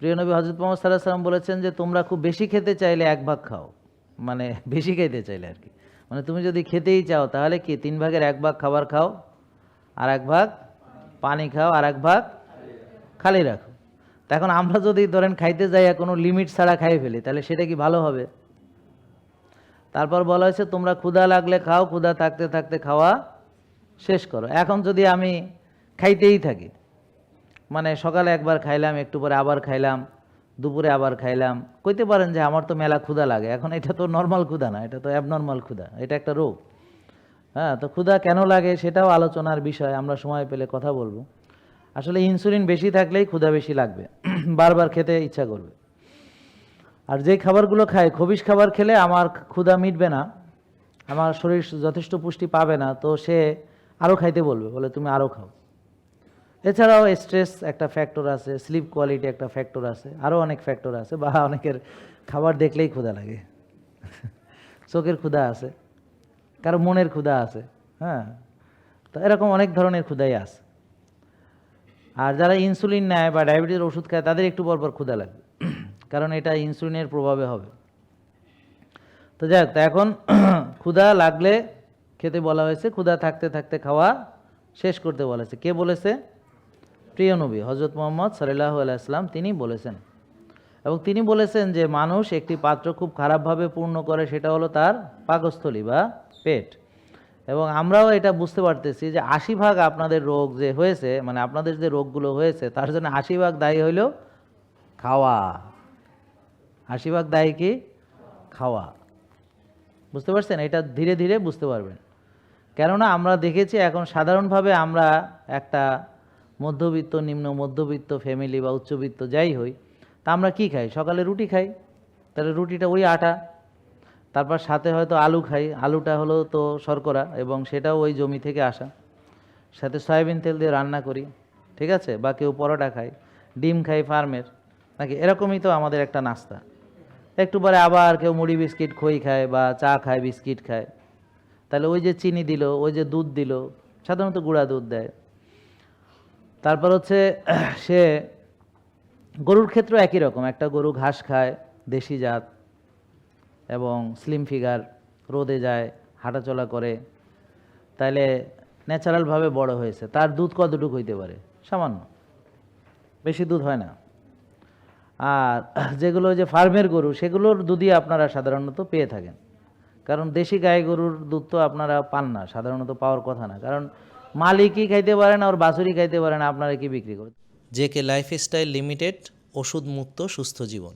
প্রিয় নবী হযরত মুহাম্মদ সাল্লাল্লাহু আলাইহি ওয়াসাল্লাম বলেছেন যে তোমরা খুব বেশি খেতে চাইলে এক ভাগ খাও, মানে বেশি খেতে চাইলে আর কি, মানে তুমি যদি খেতেই চাও তাহলে কি 3 ভাগের 1 ভাগ খাবার খাও, আর 1 ভাগ পানি খাও, আর 1 ভাগ খালি রাখো। তো এখন আমরা যদি ধরেন খাইতে যাই কোনো লিমিট ছাড়া খাইয়ে ফেলি তাহলে সেটা কি ভালো হবে? তারপর বলা হয়েছে তোমরা ক্ষুধা লাগলে খাও, ক্ষুধা থাকতে থাকতে খাওয়া শেষ করো। এখন যদি আমি খাইতেই থাকি, মানে সকালে একবার খাইলাম, একটু পরে আবার খাইলাম, দুপুরে আবার খাইলাম, কইতে পারেন যে আমার তো মেলা ক্ষুধা লাগে। এখন এটা তো নর্মাল ক্ষুধা না, এটা তো অ্যাবনর্মাল ক্ষুধা, এটা একটা রোগ। হ্যাঁ, তো ক্ষুধা কেন লাগে সেটাও আলোচনার বিষয়, আমরা সময় পেলে কথা বলবো। আসলে ইনসুলিন বেশি থাকলেই ক্ষুধা বেশি লাগবে, বারবার খেতে ইচ্ছা করবে। আর যে খাবারগুলো খায়, খবিশ খাবার খেলে আমার ক্ষুধা মিটবে না, আমার শরীর যথেষ্ট পুষ্টি পাবে না, তো সে আরও খাইতে বলবে, বলে তুমি আরও খাও। এছাড়াও স্ট্রেস একটা ফ্যাক্টর আছে, স্লিপ কোয়ালিটি একটা ফ্যাক্টর আছে, আরও অনেক ফ্যাক্টর আছে, বা অনেকের খাবার দেখলেই ক্ষুধা লাগে, চোখের ক্ষুধা আছে, কারো মনের ক্ষুধা আছে। হ্যাঁ, তো এরকম অনেক ধরনের ক্ষুধাই আছে। আর যারা ইনসুলিন নেয় বা ডায়াবেটিসের ওষুধ খায় তাদের একটু পরপর ক্ষুধা লাগবে, কারণ এটা ইনসুলিনের প্রভাবে হবে। তো যাই হোক, এখন ক্ষুধা লাগলে খেতে বলা হয়েছে, ক্ষুধা থাকতে থাকতে খাওয়া শেষ করতে বলা হয়েছে। কে বলেছে? প্রিয় নবী হযরত মুহাম্মদ সাল্লাল্লাহু আলাইহি ওয়াসাল্লাম, তিনি বলেছেন। এবং তিনি বলেছেন যে মানুষ একটি পাত্র খুব খারাপভাবে পূর্ণ করে, সেটা হলো তার পাকস্থলী বা পেট। এবং আমরাও এটা বুঝতে পারতেছি যে 80 ভাগ আপনাদের রোগ যে হয়েছে, মানে আপনাদের যে রোগগুলো হয়েছে তার জন্য 80 ভাগ দায়ী হইল খাওয়া। 80 ভাগ দায়ী কি? খাওয়া। বুঝতে পারছেন? এটা ধীরে ধীরে বুঝতে পারবেন। কেননা আমরা দেখেছি এখন সাধারণভাবে আমরা একটা মধ্যবিত্ত, নিম্ন মধ্যবিত্ত ফ্যামিলি বা উচ্চবিত্ত যাই হই, তা আমরা কি খাই? সকালে রুটি খাই, তাহলে রুটিটা ওই আটা, তারপর সাথে হয়তো আলু খাই, আলুটা হলো তো শর্করা এবং সেটাও ওই জমি থেকে আসা, সাথে সয়াবিন তেল দিয়ে রান্না করি, ঠিক আছে? বা কেউ পরোটা খায়, ডিম খাই ফার্মের, নাকি এরকমই তো আমাদের একটা নাস্তা। একটু পরে আবার কেউ মুড়ি বিস্কিট খই খায় বা চা খায়, বিস্কিট খায়, তাহলে ওই যে চিনি দিল, ওই যে দুধ দিল, সাধারণত গুঁড়া দুধ দেয়। তারপর হচ্ছে সে গরুর ক্ষেত্রেও একই রকম, একটা গরু ঘাস খায়, দেশি জাত এবং স্লিম ফিগার, রোদে যায়, হাঁটাচলা করে, তাইলে ন্যাচারালভাবে বড় হয়েছে, তার দুধ কতটুকু হইতে পারে? সামান্য, বেশি দুধ হয় না। আর যেগুলো যে ফার্মের গরু, সেগুলোর দুধই আপনারা সাধারণত পেয়ে থাকেন, কারণ দেশি গাই গরুর দুধ তো আপনারা পান না, সাধারণত পাওয়ার কথা না, কারণ মালিকই খাইতে পারে না, ওর বাছুরই খাইতে পারে না, আপনারা কি বিক্রি করেন? জেকে লাইফস্টাইল লিমিটেড, ওষুধ মুক্ত সুস্থ জীবন।